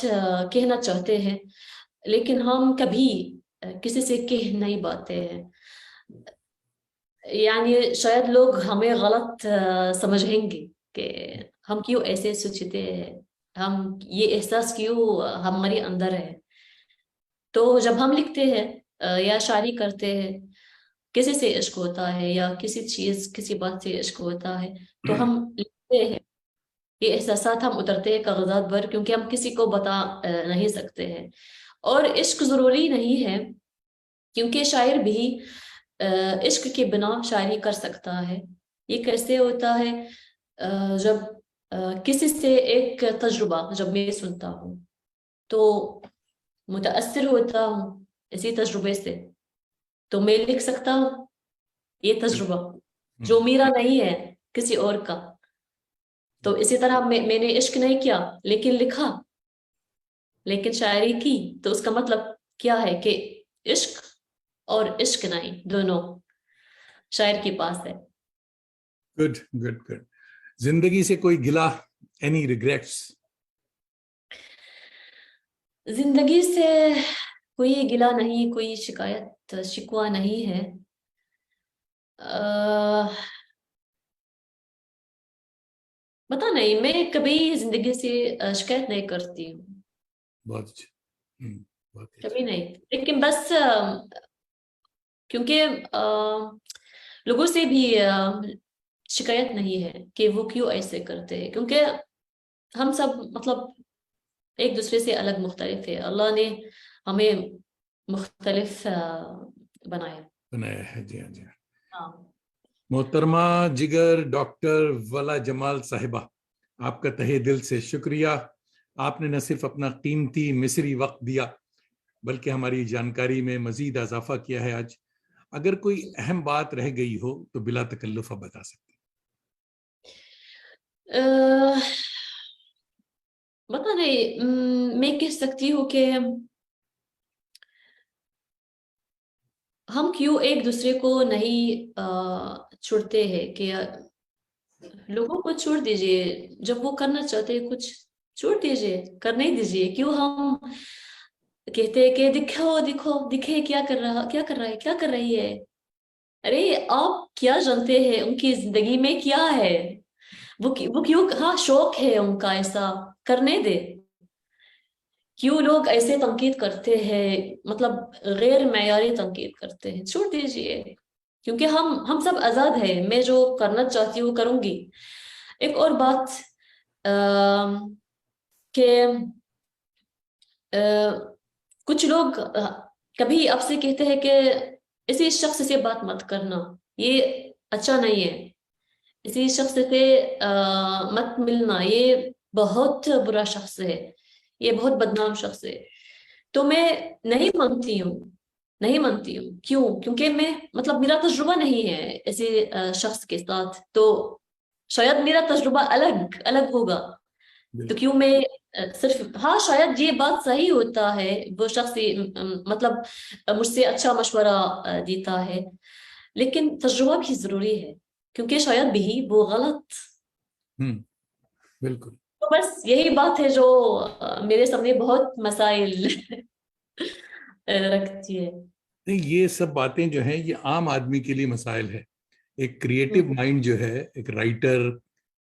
कहना चाहते हैं, लेकिन हम कभी किसी से कह नहीं पाते हैं। यानी शायद लोग हमें गलत समझेंगे कि हम क्यों ऐसे सोचते हैं, हम ये एहसास क्यों हमारे अंदर है। तो जब हम लिखते हैं या शायरी करते हैं, किसी से इश्क होता है या किसी चीज किसी बात से इश्क होता है, तो हम लिखते हैं। ये एहसासात हम उतरते हैं कागजात पर, क्योंकि हम किसी को बता नहीं सकते हैं। और इश्क जरूरी नहीं है, क्योंकि शायर भी इश्क के बिना शायरी कर सकता है। ये कैसे होता है? जब किसी से एक तजुर्बा जब मैं सुनता हूँ, तो मुताअस्सिर होता हूँ इसी तजुर्बे से, तो मैं लिख सकता हूँ ये तजुर्बा जो मेरा नहीं है, किसी और का। तो इसी तरह मैंने इश्क नहीं किया लेकिन लिखा, लेकिन शायरी की, तो उसका मतलब क्या है कि इश्क और इश्क नहीं, दोनों शायर के पास है। Good good good. जिंदगी से कोई गिला, एनी रिग्रेट्स? जिंदगी से कोई गिला नहीं, कोई शिकायत शिकवा नहीं है। पता नहीं, मैं कभी जिंदगी से शिकायत नहीं करती हूँ। बहुत अच्छा। बहुत अच्छा। कभी नहीं, लेकिन बस क्योंकि लोगों से भी शिकायत नहीं है कि वो क्यों ऐसे करते हैं, क्योंकि हम सब मतलब एक दूसरे से अलग मुख्तलिफ है। अल्लाह ने हमें मुख्तलिफ बनाया है। जी हाँ, जी हाँ। हाँ। मोहतरमा जिगर डॉक्टर वला जमाल साहिबा, आपका तहे दिल से शुक्रिया। आपने न सिर्फ अपना कीमती मिस्री वक्त दिया, बल्कि हमारी जानकारी में मजीद इजाफा किया है। आज अगर कोई अहम बात रह गई हो तो बिला तकल्लुफ आप बता सकते अह, पता नहीं, मैं कह सकती हूँ कि हम क्यों एक दूसरे को नहीं छोड़ते हैं, कि लोगों को छोड़ दीजिए, जब वो करना चाहते हैं कुछ छोड़ दीजिए, करने दीजिए। क्यों हम कहते हैं कि दिखो दिखो दिखे क्या कर रहा, क्या कर रहा है, क्या कर रही है। अरे आप क्या जानते हैं उनकी जिंदगी में क्या है? वो क्यों, हाँ शौक है उनका, ऐसा करने दे। क्यों लोग ऐसे तनकीद करते हैं, मतलब गैर मयारी तनकीद करते हैं, छोड़ दीजिए। क्योंकि हम सब आजाद है, मैं जो करना चाहती हूँ करूंगी। एक और बात कि कुछ लोग कभी आपसे कहते हैं कि इसी शख्स से बात मत करना, ये अच्छा नहीं है, इसी शख्स से मत मिलना, ये बहुत बुरा शख्स है, ये बहुत बदनाम शख्स है। तो मैं नहीं मानती हूँ, नहीं मानती हूँ। क्यों? क्योंकि मैं मतलब मेरा तजुर्बा नहीं है ऐसे शख्स के साथ, तो शायद मेरा तजुर्बा अलग अलग होगा। तो क्यों मैं सिर्फ, हाँ शायद ये बात सही होता है, वो शख्स मतलब मुझसे अच्छा मशवरा देता है, लेकिन तजुर्बा भी जरूरी है, क्योंकि शायद भी वो गलत। बिल्कुल। तो बस यही बात है जो मेरे सामने बहुत मसाइल रखती है। नहीं, ये सब बातें जो हैं ये आम आदमी के लिए मसाइल है। एक क्रिएटिव माइंड जो है, एक राइटर,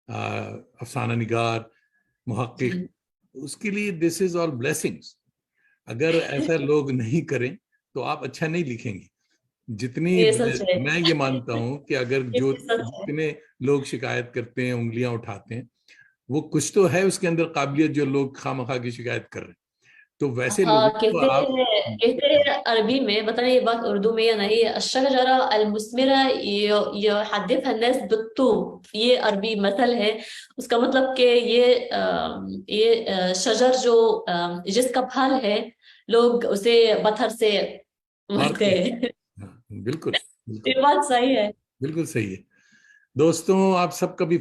अफसाना निगार, मुहक्किक, उसके लिए दिस इज ऑल ब्लेसिंग्स। अगर ऐसा लोग नहीं करें तो आप अच्छा नहीं लिखेंगे। जितनी ये सच है। मैं ये मानता हूं कि अगर ये जो सच है। जितने लोग शिकायत करते हैं, उंगलियां उठाते हैं, वो कुछ तो है उसके अंदर काबिलियत, जो लोग खामखा की शिकायत कर रहे हैं। तो वैसे हाँ, लोगों को आप कहते हैं अरबी में, पता नहीं ये बात उर्दू में या नहीं, अशजरा अलमुस्मिरा युहद्दिथुहा अन्नास बित्तूब, ये अरबी मसल है। उसका मतलब कि ये शजर जो जिसका फल है, लोग उसे पत्थर से मारते मारते हैं। हैं। हाँ, बिल्कुल ये बिल्कुल बात सही है। बिल्कुल सही है। दोस्तों, आप सब कभी